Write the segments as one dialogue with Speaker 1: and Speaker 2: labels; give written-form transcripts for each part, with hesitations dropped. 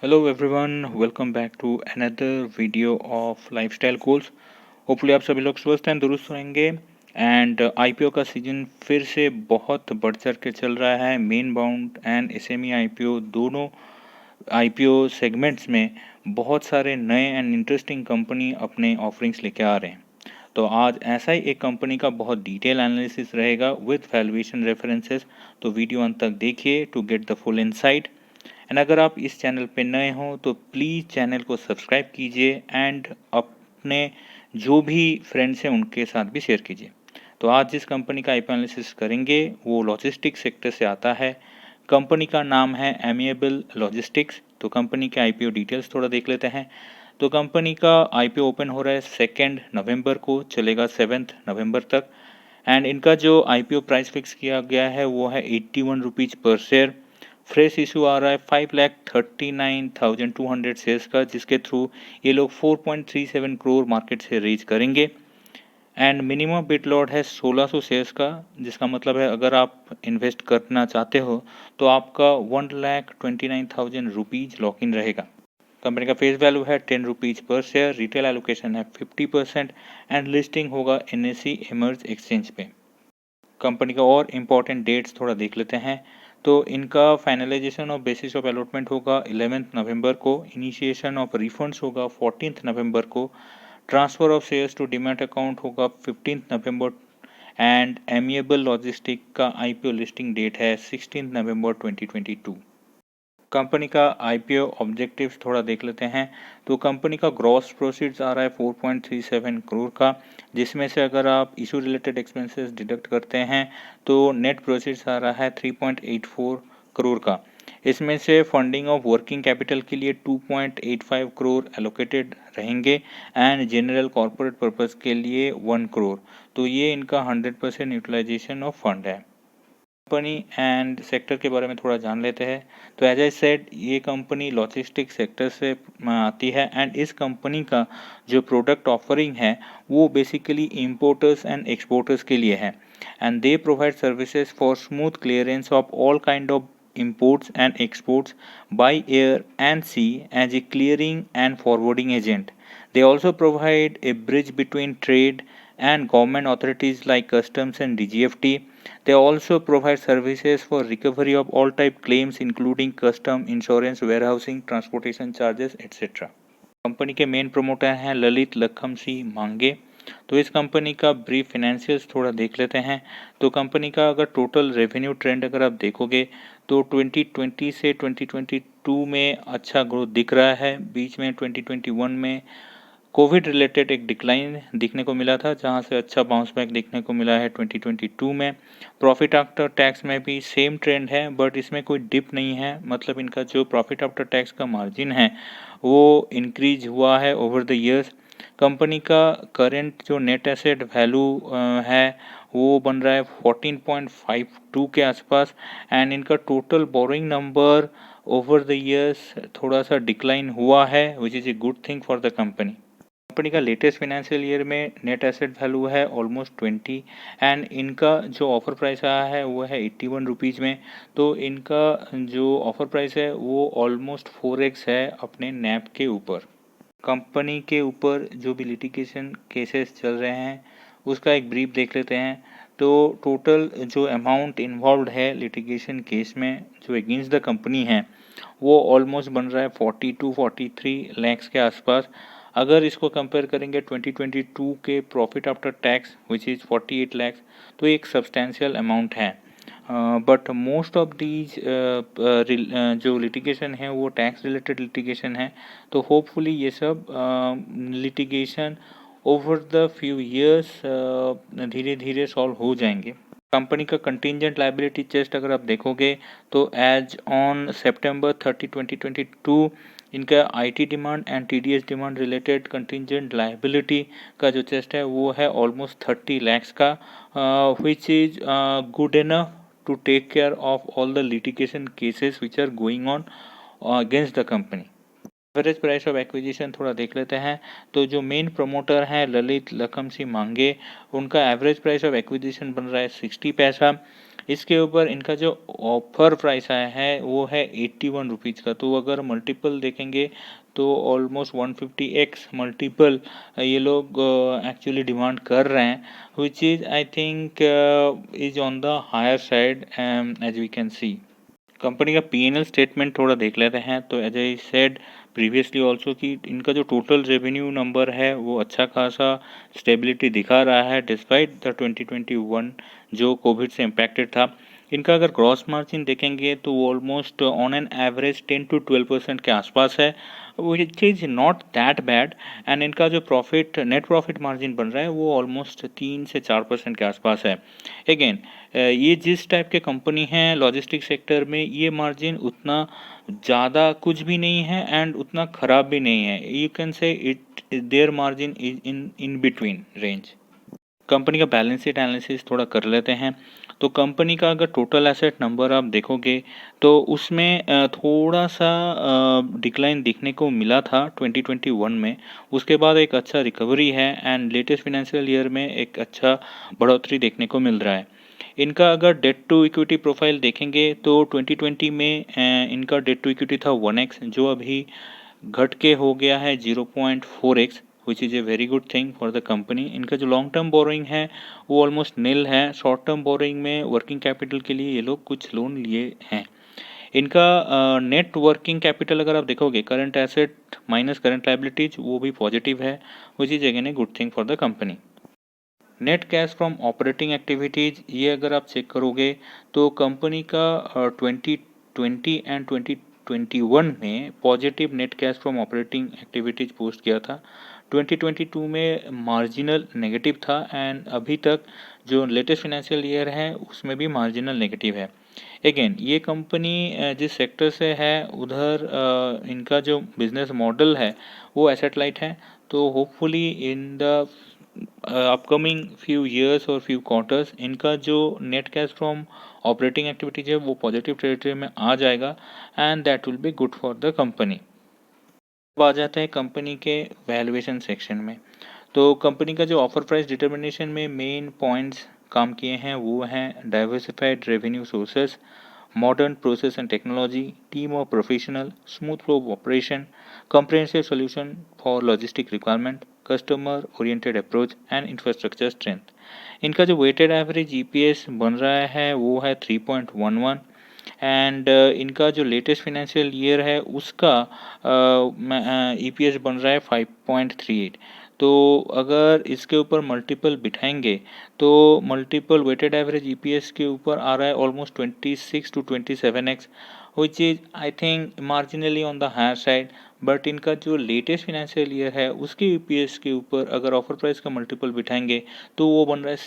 Speaker 1: Hello everyone, welcome back to another video of lifestyle goals. Hopefully आप सभी लोग स्वस्थ हैं, दुरुस्त रहेंगे एंड आईपीओ का सीजन फिर से बहुत बढ़ चढ़ के चल रहा है। Main bound and SME IPO दोनों आईपीओ सेगमेंट्स में बहुत सारे नए एंड इंटरेस्टिंग कंपनी अपने ऑफरिंग्स लेके आ रहे हैं। तो आज ऐसा ही एक कंपनी का बहुत डिटेल एनालिसिस रहेगा विद वैल्यूएशन रेफरेंसेस। तो वीडियो अंत तक देखिए to get the full insight. And अगर आप इस चैनल पे नए हो तो प्लीज़ चैनल को सब्सक्राइब कीजिए एंड अपने जो भी फ्रेंड्स हैं उनके साथ भी शेयर कीजिए। तो आज जिस कंपनी का आईपीओ एनालिसिस करेंगे वो लॉजिस्टिक्स सेक्टर से आता है। कंपनी का नाम है एमिएबल लॉजिस्टिक्स। तो कंपनी के आईपीओ डिटेल्स थोड़ा देख लेते हैं। तो कंपनी का आईपीओ ओपन हो रहा है 2 नवंबर को, चलेगा 7 नवंबर तक। एंड इनका जो आईपीओ प्राइस फिक्स किया गया है वो है 81 रुपीज़ पर शेयर। फ्रेश इशू आ रहा है 5,39,200 शेयर्स का, जिसके थ्रू ये लोग 4.37 करोड़ मार्केट से रेज करेंगे। एंड मिनिमम बिड लॉट है 1600 शेयर्स का, जिसका मतलब है अगर आप इन्वेस्ट करना चाहते हो तो आपका 1,29,000 रुपीज़ लॉक इन रहेगा। कंपनी का फेस वैल्यू है 10 रुपीज़ पर शेयर, रिटेल एलोकेशन है 50% एंड लिस्टिंग होगा एनएसई इमर्ज एक्सचेंज पे। कंपनी का और इम्पॉर्टेंट डेट्स थोड़ा देख लेते हैं। तो इनका finalisation of basis of allotment होगा 11 नवंबर को, इनिशिएशन ऑफ रिफंड्स होगा 14 नवंबर को, transfer of shares to demat account होगा 15 नवंबर एंड एमिएबल लॉजिस्टिक का आईपीओ लिस्टिंग डेट है 16 नवंबर 2022। कंपनी का आईपीओ ऑब्जेक्टिव्स थोड़ा देख लेते हैं। तो कंपनी का ग्रॉस प्रोसीड्स आ रहा है 4.37 करोड़ का, जिसमें से अगर आप इशू रिलेटेड एक्सपेंसेस डिडक्ट करते हैं तो नेट प्रोसीड्स आ रहा है 3.84 करोड़ का। इसमें से फंडिंग ऑफ वर्किंग कैपिटल के लिए 2.85 करोड़ एलोकेटेड रहेंगे एंड जनरल कॉर्पोरेट पर्पस के लिए 1 करोड़। तो ये इनका 100% यूटिलाइजेशन ऑफ फंड है। कंपनी एंड सेक्टर के बारे में थोड़ा जान लेते हैं। तो एज आई सेड, ये कंपनी लॉजिस्टिक सेक्टर से आती है एंड इस कंपनी का जो प्रोडक्ट ऑफरिंग है वो बेसिकली इंपोर्टर्स एंड एक्सपोर्टर्स के लिए है। And they provide services for smooth clearance of all kind of imports and exports by air and sea as a clearing and forwarding agent. They also provide a bridge between trade and government authorities like customs and DGFT. They also provide services for recovery of all type claims including custom, insurance, warehousing, transportation charges, etc. Company के main promoter हैं ललित लखम सिंह मांगे। तो इस company का brief financials थोड़ा देख लेते हैं। तो कंपनी का अगर टोटल रेवेन्यू ट्रेंड अगर आप देखोगे तो 2020 से 2022 में अच्छा ग्रोथ दिख रहा है। बीच में 2021 में कोविड रिलेटेड एक डिक्लाइन दिखने को मिला था, जहां से अच्छा बाउंस बैक देखने को मिला है 2022 में। प्रॉफिट आफ्टर टैक्स में भी सेम ट्रेंड है, बट इसमें कोई डिप नहीं है। मतलब इनका जो प्रॉफिट आफ्टर टैक्स का मार्जिन है वो इंक्रीज हुआ है ओवर द ईयर्स। कंपनी का करंट जो नेट एसेट वैल्यू है वो बन रहा है 14.52 के आसपास एंड इनका total borrowing number over the years थोड़ा सा डिक्लाइन हुआ है, which is a good thing for the company. Company का लेटेस्ट फाइनेंशियल ईयर में नेट एसेट वैल्यू है ऑलमोस्ट 20 एंड इनका जो ऑफर प्राइस आया है वो है 81 रुपीज़ में। तो इनका जो ऑफर प्राइस है वो ऑलमोस्ट 4x है अपने नैप के ऊपर। कंपनी के ऊपर जो भी लिटिगेशन केसेस चल रहे हैं उसका एक ब्रीफ देख लेते हैं। तो टोटल जो अमाउंट इन्वॉल्व है लिटिगेशन केस में जो अगेंस्ट द कंपनी है वो ऑलमोस्ट बन रहा है 42-43 लैक्स के आसपास। अगर इसको कंपेयर करेंगे 2022 के profit after tax which is 48 lakhs, तो एक सब्सटेंशियल अमाउंट है। बट मोस्ट ऑफ दीज जो लिटिगेशन है वो टैक्स रिलेटेड लिटिगेशन है। तो होपफुली ये सब litigation over the few years धीरे धीरे सॉल्व हो जाएंगे। कंपनी का कंटिंजेंट लाइबिलिटी चेस्ट अगर आप देखोगे तो एज ऑन सितंबर 30 2022 इनका IT demand and TDS demand related contingent liability का जो चेस्ट है वो है ऑलमोस्ट 30 लैक्स का, which is good enough to take care of all the litigation cases which are going on against the company. Average price of acquisition थोड़ा देख लेते हैं। तो जो मेन प्रमोटर हैं ललित लखम सिंह मांगे, उनका एवरेज प्राइस ऑफ एक्विजिशन बन रहा है 60 पैसा। इसके ऊपर इनका जो ऑफर प्राइस आया है वो है 81 रुपीज़ का। तो अगर मल्टीपल देखेंगे तो ऑलमोस्ट 150x मल्टीपल ये लोग एक्चुअली डिमांड कर रहे हैं, which is I think is on the higher side as we can see. Company का पीएनएल स्टेटमेंट थोड़ा देख लेते हैं। तो as I said previously also कि इनका जो टोटल रेवेन्यू नंबर है वो अच्छा खासा स्टेबिलिटी दिखा रहा है डिस्पाइट द 2021 जो कोविड से इम्पैक्टेड था। इनका अगर ग्रॉस मार्जिन देखेंगे तो वो almost on an average 10 to 12% के आसपास है, which is not that bad. And इनका जो प्रॉफिट नेट प्रॉफिट मार्जिन बन रहा है वो ऑलमोस्ट 3 से 4% के आसपास है। अगेन ये जिस टाइप के कंपनी हैं लॉजिस्टिक सेक्टर में, ये मार्जिन उतना ज़्यादा कुछ भी नहीं है एंड उतना ख़राब भी नहीं है। You can say it their margin is in between range. Company का बैलेंस शीट एनालिसिस थोड़ा कर लेते हैं। तो कंपनी का अगर टोटल एसेट नंबर आप देखोगे तो उसमें थोड़ा सा डिक्लाइन देखने को मिला था 2021 में। उसके बाद एक अच्छा रिकवरी है एंड लेटेस्ट फाइनेंशियल ईयर में एक अच्छा बढ़ोतरी देखने को मिल रहा है। इनका अगर डेट टू इक्विटी प्रोफाइल देखेंगे तो 2020 में इनका डेट टू इक्विटी था 1x, जो अभी घट के हो गया है 0.4x, which is a very good thing for the company. इनका जो लॉन्ग टर्म बोरोइंग है वो ऑलमोस्ट नील है। शॉर्ट टर्म बोरोइंग में वर्किंग कैपिटल के लिए ये लोग कुछ लोन लिए हैं। इनका नेट वर्किंग कैपिटल अगर आप देखोगे current asset minus current liabilities वो भी पॉजिटिव है, which is again a good thing for the company. Net cash from operating activities ये अगर आप चेक करोगे तो कंपनी का 2020 एंड 2021 में positive net cash from operating activities post किया था। 2022 में मार्जिनल नेगेटिव था एंड अभी तक जो लेटेस्ट फाइनेंशियल ईयर है उसमें भी मार्जिनल नेगेटिव है। अगेन ये कंपनी जिस सेक्टर से है उधर इनका जो बिजनेस मॉडल है वो एसेट लाइट है। तो hopefully in the upcoming few years और फ्यू क्वार्टर्स इनका जो net cash from operating activities है वो पॉजिटिव टेरिटरी में आ जाएगा and that will be good for the company. अब आ जाते हैं कंपनी के वैल्यूएशन सेक्शन में। तो कंपनी का जो ऑफर प्राइस डिटर्मिनेशन में मेन पॉइंट्स काम किए हैं वो हैं diversified revenue sources, modern process and technology, team of professional, smooth flow of operation, comprehensive solution for logistic requirement, customer oriented approach and infrastructure strength। इनका जो weighted average EPS बन रहा है वो है 3.11 एंड इनका जो लेटेस्ट फाइनेंशियल ईयर है उसका EPS बन रहा है 5.38। तो अगर इसके ऊपर मल्टीपल बिठाएंगे तो मल्टीपल वेटेड एवरेज EPS के ऊपर आ रहा है almost 26 to 27x, which is I think marginally on the higher side. But इनका जो लेटेस्ट फाइनेंशियल ईयर है उसके EPS के ऊपर अगर ऑफर प्राइस का मल्टीपल बिठाएंगे तो वो बन रहा है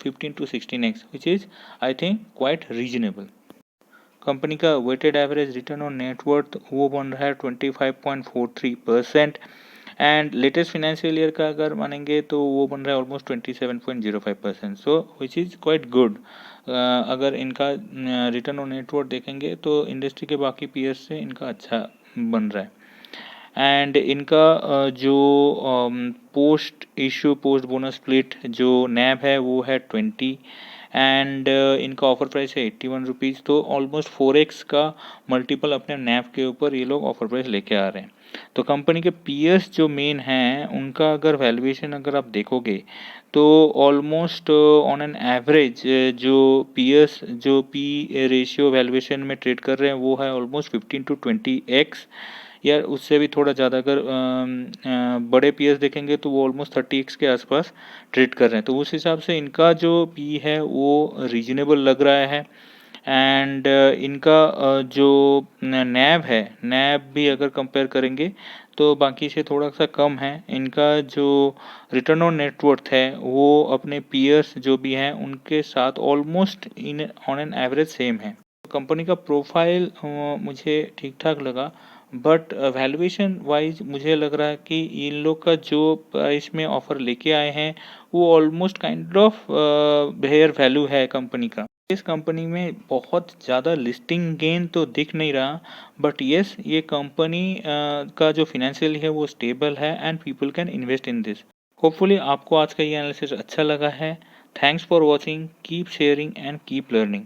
Speaker 1: 15 to 16x, which is I think quite reasonable. Company का weighted average return on net worth वो बन रहा है 25.43% एंड लेटेस्ट फाइनेंशियल ईयर का अगर मानेंगे तो वो बन रहा है almost 27.05%, so which is quite good. अगर इनका रिटर्न ऑन नेटवर्थ देखेंगे तो इंडस्ट्री के बाकी पीयर्स से इनका अच्छा बन रहा है। एंड इनका जो post issue post bonus split जो नैब है वो है 20 एंड इनका ऑफर प्राइस है 81 रुपीज़। तो ऑलमोस्ट 4x का मल्टीपल अपने नैब के ऊपर ये लोग ऑफर प्राइस लेके आ रहे हैं। तो कंपनी के पीयर्स जो मेन हैं उनका अगर वैल्यूएशन अगर आप देखोगे तो ऑलमोस्ट ऑन एन एवरेज जो पीयर्स जो पी रेशियो वैल्यूएशन में ट्रेड कर रहे हैं वो है ऑलमोस्ट 15 to 20x, या उससे भी थोड़ा ज़्यादा। अगर बड़े पीएस देखेंगे तो वो ऑलमोस्ट 30x के आसपास ट्रेड कर रहे हैं। तो उस हिसाब से इनका जो पी है वो रीजनेबल लग रहा है। एंड इनका जो नैब है नैब भी अगर कंपेयर करेंगे तो बाकी से थोड़ा सा कम है। इनका जो रिटर्न ऑन नेटवर्थ है वो अपने पीयर्स जो भी हैं उनके साथ almost in on an average same है। कंपनी का प्रोफाइल मुझे ठीक ठाक लगा, बट वैल्यूएशन वाइज मुझे लग रहा है कि इन लोग का जो प्राइस में ऑफ़र लेके आए हैं वो almost kind of fair value है कंपनी का। इस कंपनी में बहुत ज़्यादा लिस्टिंग गेन तो दिख नहीं रहा, बट येस ये कंपनी का जो फाइनेंशियल है वो स्टेबल है and people can invest in this. Hopefully आपको आज का ये एनालिसिस अच्छा लगा है। Thanks for watching, keep sharing and keep learning.